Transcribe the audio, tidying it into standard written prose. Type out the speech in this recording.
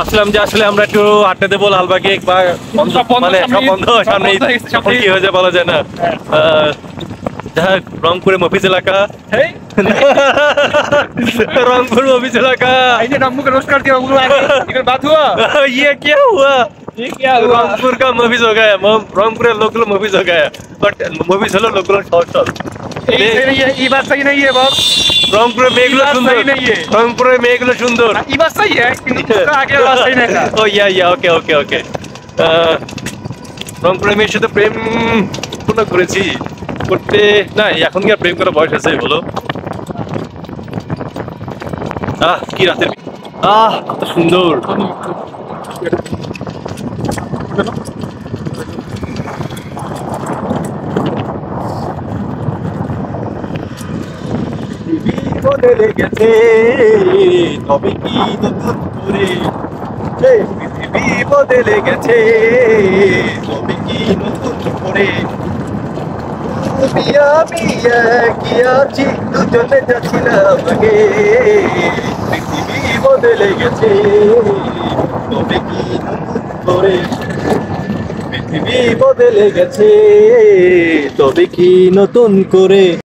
আসলাম যে আসলে আমরা একটু আড্ডা দেবো লালবাগে বা মানে সব বন্ধ সামনে কখন কি হয়ে যায় বলা যায় না। যাই হোক, রংপুরে মফিজ এলাকা, रंगपुर मूवी चला का ऐसे रंगपुर का रोस्ट कर दिया हम लोग आगे इधर बात हुआ ये क्या हुआ? ये क्या हुआ रंगपुर का मूवीज हो गया, रंगपुर लोकल मूवीज हो गया, but movies hello local short ये बात सही नहीं है बाप रंगपुर मेघलो सुंदर सही नहीं है रंगपुर मेघलो सुंदर ये बात सही है आगे बात सही नहीं था ओ या ओके ओके ओके রংপুরে মেয়ের সাথে প্রেম পূর্ণ করেছি করতে না, এখন কি আর প্রেম করার বয়স আছে বলো? কি রাতের কত সুন্দর। বদলে গেছে তবে কি নতুন করে, পৃথিবী বদলে গেছে তবে কি নতুন করে, বিয়া বিয়া কি আছি দুজনে যাচ্ছিলাম আগে, পৃথিবী বদলে গেছে তবে কি নতুন করে, পৃথিবী বদলে গেছে তবে কি নতুন করে।